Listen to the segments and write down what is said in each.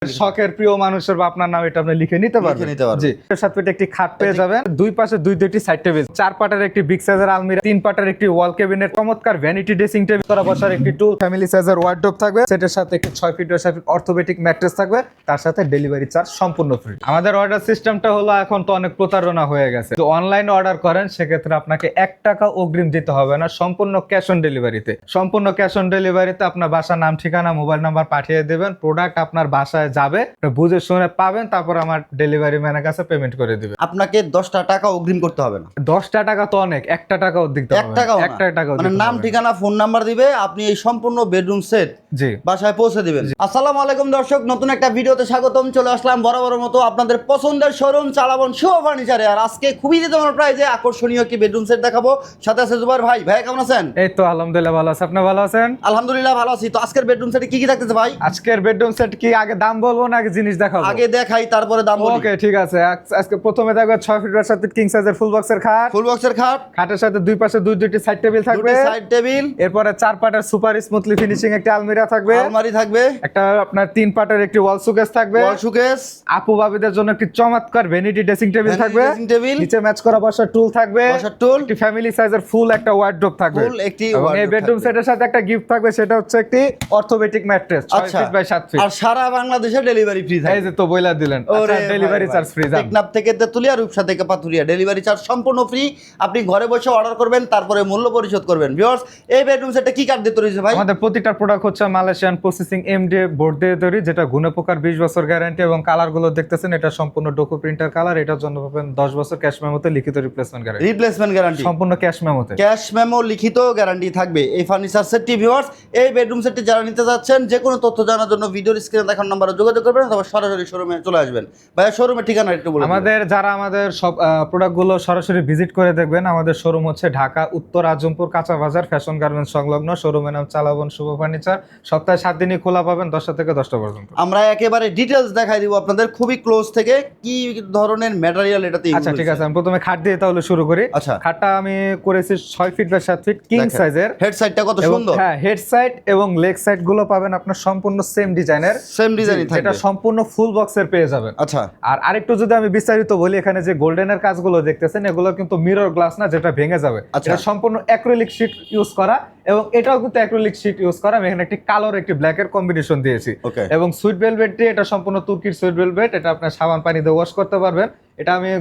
শখের প্রিয় মানুষের বা আপনার নাম এটা আপনি লিখে নিতে পারবেন। জি, এর সাথে একটি খাট পেয়ে যাবেন, দুই পাশে দুইটি সাইড টেবিল, 4 পাটের একটি বিগ সাইজের আলমিরা, 3 পাটের একটি ওয়াল ক্যাবিনেট, চমৎকার ভ্যানিটি ড্রেসিং টেবিল করা বসার একটি টুল, ফ্যামিলি সাইজের ওয়ার্ডরোব থাকবে, সেটার সাথে একটি 6 ফিটের সাথে অর্থোপেডিক ম্যাট্রেস থাকবে, তার সাথে ডেলিভারি চার্জ সম্পূর্ণ ফ্রি। আমাদের অর্ডার সিস্টেমটা হলো এখন তো অনেক প্রতারণা হয়ে গেছে, তো অনলাইনে অর্ডার করেন সেক্ষেত্রে আপনাকে 1 টাকা অগ্রিম দিতে হবে না, সম্পূর্ণ ক্যাশ অন ডেলিভারিতে। সম্পূর্ণ ক্যাশ অন ডেলিভারিতে আপনার বাসার নাম ঠিকানা মোবাইল নাম্বার পাঠিয়ে দেবেন, প্রোডাক্ট আপনার বাসায় যাবে, বুঝে শুনে পাবেন, তারপর আমার ডেলিভারি ম্যানের কাছে পেমেন্ট করে দিবেন। আপনাকে 10টা টাকা অগ্রিম করতে হবে না। 10টা টাকা তো অনেক, 1 টাকাও দিতে হবে না। 1 টাকাও মানে নাম ঠিকানা ফোন নাম্বার দিবে, আপনি এই সম্পূর্ণ বেডরুম সেট জি বাসায় পৌঁছে দিবেন। আসসালামু আলাইকুম দর্শক, নতুন একটা ভিডিওতে স্বাগতম। চলে আসলাম বরাবর মতো আপনাদের পছন্দের শোরুম চালাবন শুভ ফার্নিচারে। আর আজকে খুবই রিজনেবল প্রাইসে আকর্ষণীয় কি বেডরুম সেট দেখাবো। সাথে আছে জুবাইর ভাই। ভাই কেমন আছেন? এই তো আলহামদুলিল্লাহ ভালো আছি, আপনি ভালো আছেন? আলহামদুলিল্লাহ ভালো আছি। তো আজকের বেডরুম সেটে কি কি থাকতেছে ভাই? আজকের বেডরুম সেট কি আগে দাম বলবো না আগে জিনিস দেখাবো? আগে দেখাই তারপরে দাম বলি। ওকে ঠিক আছে। আজকে প্রথমে থাকবে 6 ফিটের সাথে কিং সাইজের ফুল বক্সের খাট, ফুল বক্সের খাট, খাটের সাথে দুই পাশে দুইটি সাইড টেবিল থাকবে, সাইড টেবিল, এরপরে 4 পাটের সুপার স্মুথলি ফিনিশিং একটা আলমিরা থাকবে, আলমারি থাকবে, একটা আপনার 3 পাটের একটি ওয়াল শোকেস থাকবে, ওয়াল শোকেস, আপু ভাবিদের জন্য একটি চমৎকার ভ্যানিটি ড্রেসিং টেবিল থাকবে, ড্রেসিং টেবিল, নিচে ম্যাচ করা বসার টুল থাকবে, বসার টুল, একটি ফ্যামিলি সাইজের ফুল একটা ওয়ার্ডরোব থাকবে, ফুল একটি এবং এই ওয়ার্ডরোব বেডরুম থাকবে। সেটের সাথে একটা গিফট থাকবে, সেটা হচ্ছে একটি অর্থোপেডিক ম্যাট্রেস 6 আচ্ছা। Feet by 7 feet. আর সারা বাংলাদেশে ডেলিভারি ফ্রি থাকে। এই যে তো বইলা দিলেন, ওরে আচ্ছা ডেলিভারি ভাই, চার্জ ফ্রি। টেকনাফ থেকে তেতুলিয়া, রূপসা থেকে পাথুরিয়া, ডেলিভারি চার্জ সম্পূর্ণ ফ্রি। আপনি ঘরে বসে অর্ডার করবেন, তারপরে মূল্য পরিশোধ করবেন। ভিউয়ার্স, এই বেডরুম সেটটা কি কাঠ দিয়ে তৈরি হয়েছে ভাই? আমাদের প্রতিটা প্রোডাক্ট হচ্ছে মালয়েশিয়ান প্রসেসিং এমডিএফ বোর্ড দিয়ে তৈরি, যেটা গুণে পোকার 20 বছর গ্যারান্টি, এবং কালার গুলো দেখতেছেন এটা সম্পূর্ণ ডোকো প্রিন্টার কালার। এটার জন্য পাবেন 10 বছর ক্যাশ মেমোতে লিখিত রিপ্লেসমেন্ট গ্যারান্টি। রিপ্লেসমেন্ট গ্যারান্টি সম্পূর্ণ ক্যাশ মেমোতে, ক্যাশ মেমো লিখিত গ্যারান্টি থাকবে এই ফার্নিচার সেটটি। ভিউয়ার্স, এই বেডরুম সেটটি যারা নিতে যাচ্ছেন, যে কোনো তথ্য জানার জন্য ভিডিওর স্ক্রিনে দেখার নাম্বারে যোগাযোগ করবেন, অথবা সরাসরি শোরুমে চলে আসবেন। ভাইয়া শোরুমের ঠিকানা একটু বলুন। যারা আমাদের সব প্রোডাক্টগুলো সরাসরি ভিজিট করে দেখবেন, আমাদের শোরুম হচ্ছে ঢাকা উত্তর আজমপুর কাঁচা বাজার ফ্যাশন গার্মেন্টস সংলগ্ন। শোরুমের নাম চালাবন শুভ ফার্নিচার। সপ্তাহে 7 দিনই খোলা পাবেন, 10টা থেকে 10টা পর্যন্ত। আমরা একেবারে ডিটেলস দেখাই দিব আপনাদের খুবই ক্লোজ থেকে, কি ধরনের ম্যাটেরিয়াল এটাতে ইউজ আচ্ছা ঠিক আছে, আমি প্রথমে খাট দিয়ে তাহলে শুরু করি। আচ্ছা। খাটটা আমি করেছি 6 ফিট বাই 7 ফিট কিং সাইজের। হেড সাইডটা কত সুন্দর। হ্যাঁ, হেড সাইড এবং লেগ সাইড গুলো পাবেন আপনার সম্পূর্ণ সেম ডিজাইনের, সেম ডিজাইনই থাকবে। এটা সম্পূর্ণ ফুল বক্সের পেয়ে যাবেন। আচ্ছা। আর আরেকটু যদি আমি বিস্তারিত বলি, এখানে যে গোল্ডেনের কাজগুলো দেখতেছেন এগুলো কিন্তু মিরর গ্লাস না, যেটা ভেঙে যাবে। এটা সম্পূর্ণ অ্যাক্রিলিক শীট ইউজ করা, এবং এটাও কিন্তু অ্যাক্রিলিক শীট ইউজ করা। আমি এখানে একটি কালোর একটি ব্ল্যাকের কম্বিনেশন দিয়েছি। এবং সুইট ভেলভেট দিয়ে, এটা সম্পূর্ণ তুর্কির সুইট ভেলভেট, এটা আপনার সাবান পানি দিয়ে ওয়াশ করতে পারবেন। এটা আমি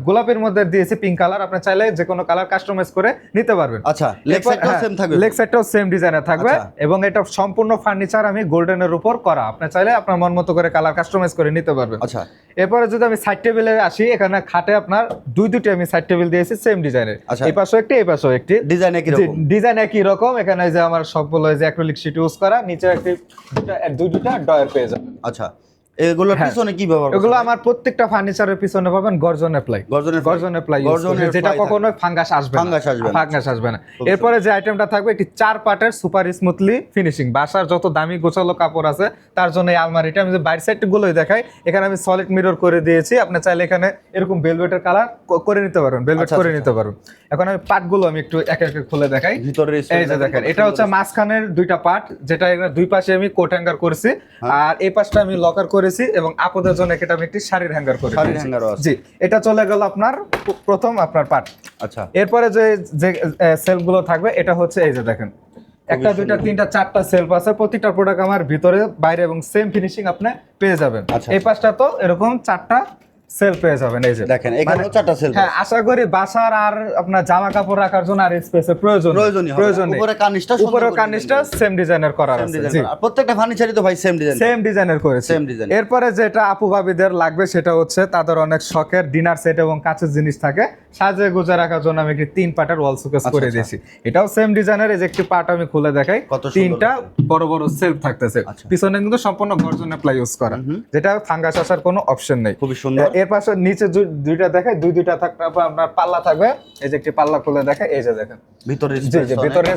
গোলাপের মধ্যে দিয়েছি পিঙ্ক কালার, আপনি চাইলে যে কোনো কালার কাস্টমাইজ করে নিতে পারবেন। আচ্ছা, লেগ সাইডটাও সেম থাকবে। লেগ সাইডটাও সেম ডিজাইনে থাকবে, এবং এটা সম্পূর্ণ ফার্নিচার আমি গোল্ডেনের উপর করা। আপনি চাইলে আপনার মন মতো করে কালার কাস্টমাইজ করে নিতে পারবেন। আচ্ছা। এরপরে যদি আমি সাইড টেবিলে আসি, এখানে খাটে আপনার দুইটি আমি সাইড টেবিল দিয়েছি সেম ডিজাইনের। এই পাশেও একটি, এই পাশেও একটি, ডিজাইন একই রকম। ডিজাইন একই রকম। এখানে যে আমার সবগুলো যে অ্যাক্রিলিক শীট ইউজ করা, নিচে একটি দুইটা ডয়ার পেয়ে যাবেন। আচ্ছা, এগুলোর পিছনে কি ব্যবহার? এগুলো আমার প্রত্যেকটা ফার্নিচারের পিছনে পাবেন গর্জন অ্যাপ্লাই, যেটা কখনো ফাঙ্গাস আসবে না। এরপরে যে আইটেমটা থাকবে, একটি 4 পার্টের সুপার স্মুথলি ফিনিশিং। বাসার যত দামি গোছালো কাপড় আছে তার জন্য এই আলমারিটা। আমি যে বাইরের সাইড গুলোই দেখাই, এখানে আমি সলিড মিরর করে দিয়েছি। আপনি চাইলে এখানে এরকম ভেলভেটের কালার করে নিতে পারবেন, ভেলভেট করে নিতে পারবেন। এখন আমি পার্টগুলো আমি একটু এক এক খুলে দেখাই। এই যে দেখেন, এটা হচ্ছে মাঝখানের দুইটা পার্ট, যেটা এখানে দুই পাশে আমি কোট হ্যাঙ্গার করেছি, আর এই পাশটা আমি লকার করেছি, এবং আপদের জন্য এটা আমি একটি শাড়ির হ্যাঙ্গার করেছি। জি, এটা চলে গেল আপনার প্রথম আপনার পার্ট। আচ্ছা। এরপরে যে সেলফ গুলো থাকবে, এটা হচ্ছে এই যে দেখেন, একটা দুইটা তিনটা 4টা সেলফ আছে। প্রত্যেকটা প্রোডাক্ট আমার ভিতরে বাইরে এবং সেম ফিনিশিং আপনি পেয়ে যাবেন। এই পাশটা তো এরকম 4টা সেলফ পেয়ে যাবেন। এই যে দেখেন, এখানে 4টা সেলফ। হ্যাঁ, আশা করি বাসার আর আপনার জামা কাপড় রাখার জন্য আর স্পেসের প্রয়োজন নেই। উপরে কার্নিশটা সেম ডিজাইনের করা আছে। জি, প্রত্যেকটা ফার্নিচারই তো ভাই সেম ডিজাইনের করেছে। এরপরে যেটা আপু ভাবিদের লাগবে, সেটা হচ্ছে তাদের অনেক শখের ডিনার সেট এবং কাঁচের জিনিস থাকে, সাজে গুজে রাখার জন্য আমি একটি 3 পার্টের ওয়াল শোকেস করে দিয়েছি। এটাও সেম ডিজাইনের। এই যে একটি পার্ট আমি খুলে দেখাই, 3টা বড় বড় সেলফ থাকতেছে। পিছনে কিন্তু সম্পূর্ণ গর্জন অ্যাপ্লাই ইউজ করা, যেটা ফাঙ্গাস আসার কোনো অপশন নেই। খুবই সুন্দর। এর পাশে নিচে দুইটা দেখাই, দুইটা থাকবে আপনার পাল্লা থাকবে। এই যে একটি পাল্লা খুলে দেখাই, এই যে দেখেন ভিতরে ভিতরে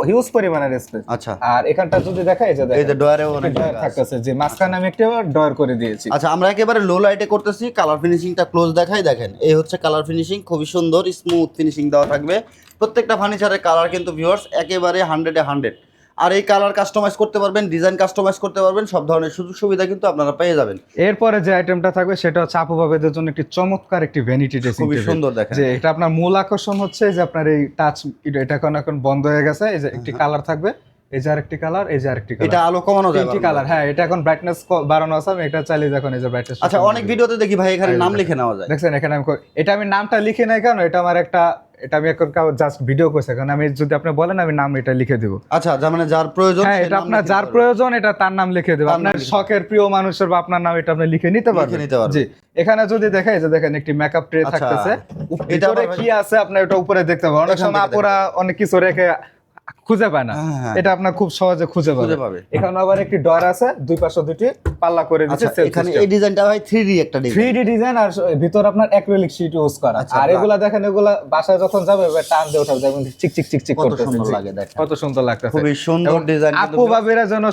হিউজ পরিমাণের স্পেস। আচ্ছা। আর এখানটা যদি দেখাই, এই যে দেখেন, এই যে ডয়ারেও অনেক ডয়ার থাকতেছে। যে মাঝখানে আমি একটা ডয়ার করে দিয়েছি। আচ্ছা, আমরা একেবারে লো লাইটে করতেছি। কালার ফিনিশিংটা ক্লোজ দেখাই। দেখেন, এই হচ্ছে কালার ফিনিশিং, খুবই সুন্দর স্মুথ ফিনিশিং দেওয়া থাকবে। প্রত্যেকটা ফার্নিচারের কালার কিন্তু ভিউয়ার্স একেবারে 100-এ 100। আর এই কালার কাস্টমাইজ করতে পারবেন, ডিজাইন কাস্টমাইজ করতে পারবেন, সব ধরনের সুযোগ সুবিধা কিন্তু আপনারা পেয়ে যাবেন। এরপরে যে আইটেমটা থাকবে সেটা হচ্ছে আপু বাবাদের জন্য একটি চমৎকার একটি ভ্যানিটি ড্রেসিং খুবই টেবিল। সুন্দর দেখেন, যে এটা আপনার মূল আকর্ষণ হচ্ছে যে আপনার এই টাচ, এটা এখন বন্ধ হয়ে গেছে। এই যে একটি কালার থাকবে, এই যে আরেকটি কালার, এই যে আরেকটি কালার, এটা আলো কমানো যায়, তিনটি কালার। হ্যাঁ, এটা এখন ব্রাইটনেস বাড়ানো আছে, আমি এটা চাইলে দেখুন এই যে ব্রাইটনেস। আচ্ছা, অনেক ভিডিওতে দেখি ভাই এখানে নাম লিখে নেওয়া যায়। দেখছেন এখানে এটা আমি নামটা লিখে নাই কেন, এটা আমার একটা, এটা আমি এখন জাস্ট ভিডিও করছি, কারণ আমি যদি আপনি বলেন আমি নাম এটা লিখে দেব। আচ্ছা, যার মানে যার প্রয়োজন, হ্যাঁ, এটা আপনার যার প্রয়োজন এটা তার নাম লিখে দেব। আপনার শখের প্রিয় মানুষের বা আপনার নাম এটা আপনি লিখে নিতে পারবেন। জি, এখানে যদি দেখাই যে দেখেন একটি মেকআপ ট্রে থাকতেছে, ভিতরে কি আছে আপনি এটা উপরে দেখতে পাবেন। অনেক সময় আপুরা অনেক কিছু রেখে খুঁজে পায় না, এটা আপনার খুব সহজে খুঁজে পাবে। এখানে আবার একটি ডয়ার আছে, দুই পাশে দুটি পাল্লা করে দিয়েছে। এখানে এই ডিজাইনটা ভাই 3D একটা ডিজাইন, 3D ডিজাইন, আর ভিতর আপনার অ্যাক্রিলিক শীট ইউজ করা। আর এগুলা দেখেন, এগুলা বাসায় যখন যাবে টান দিয়ে ওঠাবে, দেখবেন চিক চিক চিক চিক করতেছে, সুন্দর লাগে দেখেন, কত সুন্দর লাগতেছে, খুবই সুন্দর ডিজাইন। আপু বাবেরা যেন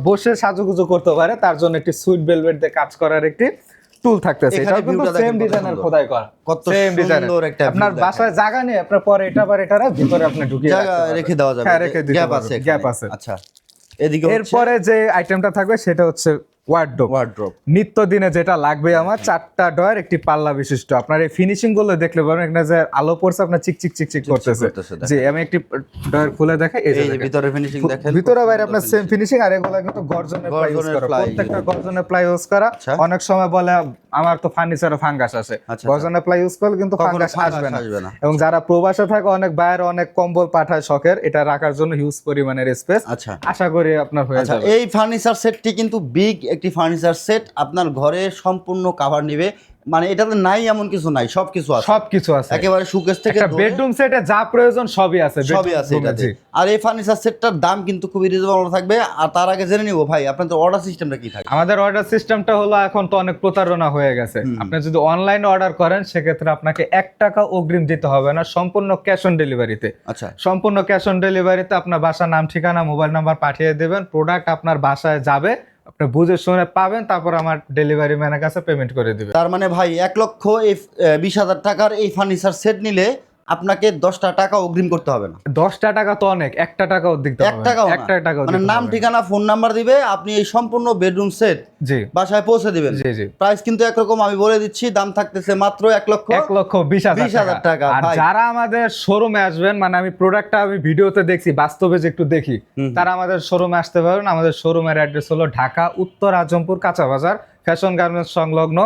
বসে সাজুগুজু করতে পারে তার জন্য একটি সুইট ভেলভেট দিয়ে কাজ করার একটি টুল থাকতেছে। এটা কিন্তু সেম ডিজাইনের খোদাই করা, কত সেম ডিজাইন। সুন্দর একটা আপনার বাসায় জায়গা নেই, আপনার পরে এটা আবার এটার ভিতরে আপনি ঢুকিয়ে জায়গা রেখে দেওয়া যাবে, গ্যাপ আছে, গ্যাপ আছে। আচ্ছা, এদিকে এরপরে যে আইটেমটা থাকবে সেটা হচ্ছে ওয়ার্ড্রোব। নিত্যদিনে যেটা লাগবে আমার, 4টা ডয়ার, একটি পাল্লা বিশিষ্ট। আপনার এই ফিনিশিং গুলো দেখলে পাবেন, এখানে যে আলো পড়ছে আপনার চিক চিক চিক চিক করতেছে। জি, আমি একটি ডয়ার খুলে দেখাই, এই যে ভিতরে ফিনিশিং দেখেন, ভিতরে বাইরে আপনার সেম ফিনিশিং। আর এগুলো কিন্তু গর্জনের প্লাই ইউজ করা, প্রত্যেকটা গর্জনের প্লাই ইউজ করা। অনেক সময় বলে আমার তো ফার্নিচারে ফাঙ্গাস আসে, গর্জনের প্লাই ইউজ করলে কিন্তু ফাঙ্গাস আসবে না। এবং যারা প্রবাসে থাকে, অনেক বাইরে অনেক কম্বল পাঠায় শখের, এটা রাখার জন্য হিউজ পরিমাণের স্পেস। আচ্ছা, আশা করি আপনার হয়ে যাবে। এই ফার্নিচার সেটটি কিন্তু বিগ একটি ফার্নিচার সেট, আপনার ঘরে সম্পূর্ণ কভার নিবে, মানে এটাতে নাই এমন কিছু নাই, সবকিছু আছে একেবারে সুকেস থেকে বেডরুম সেটে যা প্রয়োজন সবই আছে এটাতে। আর এই ফার্নিচার সেটটার দাম কিন্তু খুবই রিজনেবল থাকবে। আর তার আগে জেনে নিব ভাই, আপনাদের অর্ডার সিস্টেমটা কি থাকে? আমাদের অর্ডার সিস্টেমটা হলো, এখন তো অনেক প্রতারণা হয়ে গেছে। আপনি যদি অনলাইনে অর্ডার করেন সেক্ষেত্রে আপনাকে 1 টাকা অগ্রিম দিতে হবে না, সম্পূর্ণ ক্যাশ অন ডেলিভারিতে। আচ্ছা, সম্পূর্ণ ক্যাশ অন ডেলিভারিতে আপনার বাসার নাম, ঠিকানা, মোবাইল নাম্বার পাঠিয়ে দেবেন, প্রোডাক্ট আপনার বাসায় যাবে, আপনি বুঝে শুনে পাবেন, তারপর আমার ডেলিভারি ম্যানের কাছে পেমেন্ট করে দিবেন। তার মানে ভাই 1,20,000 টাকার এই ফার্নিচার সেট নিলে আপনাকে 10টা টাকা অগ্রিম করতে হবে না। 10টা টাকা তো অনেক, 1টা টাকাও দিতে হবে, 1টা টাকা মানে নাম, ঠিকানা, ফোন নাম্বার দিবে, আপনি এই সম্পূর্ণ বেডরুম সেট জি বাসায় পৌঁছে দিবেন। জি জি। প্রাইস কিন্তু একরকম, আমি বলে দিচ্ছি, দাম থাকতেছে মাত্র 1,20,000 টাকা। আর যারা আমাদের শোরুমে আসবেন, মানে আমি প্রোডাক্টটা আমি ভিডিওতে দেখছি, বাস্তবে যে একটু দেখি, তারা আমাদের শোরুমে আসতে পারবেন। আমাদের শোরুমের অ্যাড্রেস হলো ঢাকা উত্তর আজমপুর কাঁচা বাজার, ফ্যাশন গার্মেন্টস সংলগ্ন।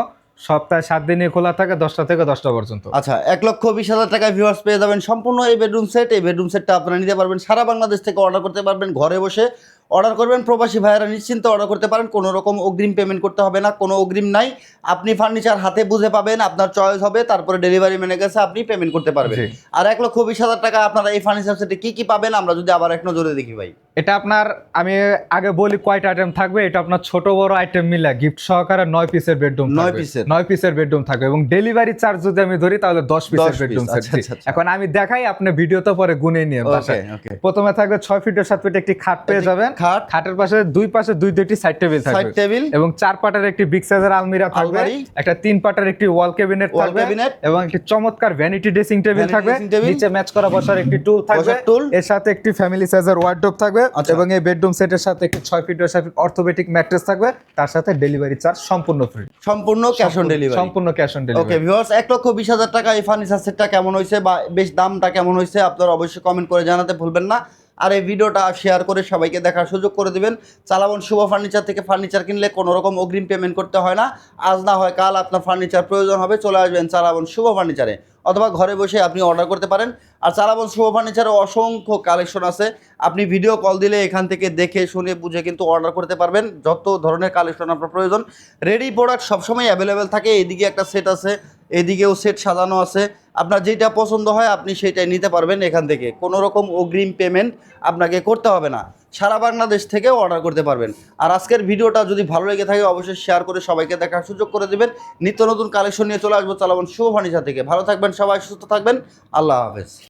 সপ্তাহে 7 দিনই খোলা থাকে, 10টা থেকে 10টা পর্যন্ত। আচ্ছা, 1,20,000 টাকায় ভিউয়ার্স পেয়ে যাবেন সম্পূর্ণ এই বেডরুম সেট। এই বেডরুম সেটটা আপনারা নিতে পারবেন, সারা বাংলাদেশ থেকে অর্ডার করতে পারবেন, ঘরে বসে অর্ডার করবেন। প্রবাসী ভাইয়েরা নিশ্চিন্তে অর্ডার করতে পারেন, কোনো রকম অগ্রিম পেমেন্ট করতে হবে না, কোনো অগ্রিম নাই। আপনি ফার্নিচার হাতে বুঝে পাবেন, আপনার চয়েস হবে, তারপরে ডেলিভারি ম্যানের কাছে আপনি পেমেন্ট করতে পারবেন। আর 1,20,000 টাকা আপনারা এই ফার্নিচার সেটে কি কি পাবেন, আমরা যদি আবার এক নজরে দেখি ভাই। এটা আপনার, আমি আগে বলি কয়টা আইটেম থাকবে। এটা আপনার ছোট বড় আইটেম মিলে গিফট সহকারে 9 পিসের বেডরুম, 9 পিসের বেডরুম থাকবে। এবং ডেলিভারি চার্জ যদি আমি ধরি তাহলে 10 পিসের বেডরুম সেট। এখন আমি দেখাই, আপনি ভিডিওতে পরে গুনে নিয়ে বাসায়। প্রথমে থাকবে 6 ফিট ও 7 ফিট একটি খাট পেয়ে যাবেন। খাটের পাশে দুই পাশে দুইটি সাইড টেবিল থাকবে, এবং 4 পাটের একটি বিগ সাইজের আলমিরা থাকবে, একটা 3 পাটের একটি ওয়াল ক্যাবিনেট থাকবে, এবং একটি চমৎকার ভ্যানিটি ড্রেসিং টেবিল থাকবে। নিচে ম্যাচ করা বসার একটি টুল থাকবে, এর সাথে একটি ফ্যামিলি সাইজের ওয়ার্ডরোব থাকবে, এবং এই বেডরুম সেটের সাথে একটি 6 ফিট ও 7 ফিট অর্থোপেডিক ম্যাট্রেস থাকবে। তার সাথে ডেলিভারি চার্জ সম্পূর্ণ ফ্রি, সম্পূর্ণ ক্যাশ অন ডেলিভারি, সম্পূর্ণ cash on delivery. Okay viewers, 1,20,000 টাকা এই ফার্নিচার সেটটা কেমন হয়েছে বা বেশ দামটা কেমন হয়েছে আপনারা অবশ্যই কমেন্ট করে জানাতে ভুলবেন না। আর এই ভিডিওটা শেয়ার করে সবাইকে দেখার সুযোগ করে দিবেন। চালাবন শুভ ফার্নিচার থেকে ফার্নিচার কিনলে কোনো রকম অগ্রিম পেমেন্ট করতে হয় না। আজ না হয় কাল আপনার ফার্নিচার প্রয়োজন হবে, চলে আসবেন চালাবন শুভ ফার্নিচারে, অথবা ঘরে বসে আপনি অর্ডার করতে পারেন। আর চালাবন শুভ ফার্নিচারে অসংখ্য কালেকশন আছে, আপনি ভিডিও কল দিলে এখান থেকে দেখে শুনে বুঝে কিন্তু অর্ডার করতে পারবেন। যত ধরনের কালেকশন আপনার প্রয়োজন, রেডি প্রোডাক্ট সবসময় অ্যাভেলেবেল থাকে। এদিকে একটা সেট আছে, এদিকেও সেট সাজানো আছে, আপনার যেটা পছন্দ হয় আপনি সেটাই নিতে পারবেন এখান থেকে। কোনো রকম অগ্রিম পেমেন্ট আপনাকে করতে হবে না, সারা বাংলাদেশ থেকে অর্ডার করতে পারবেন। আর আজকের ভিডিওটা যদি ভালো লেগে থাকে অবশ্যই শেয়ার করে সবাইকে দেখার সুযোগ করে দেবেন। নিত্য নতুন কালেকশন নিয়ে চলে আসবো চালাবন শুভ ফার্নিচার থেকে। ভালো থাকবেন সবাই, সুস্থ থাকবেন, আল্লাহ হাফেজ।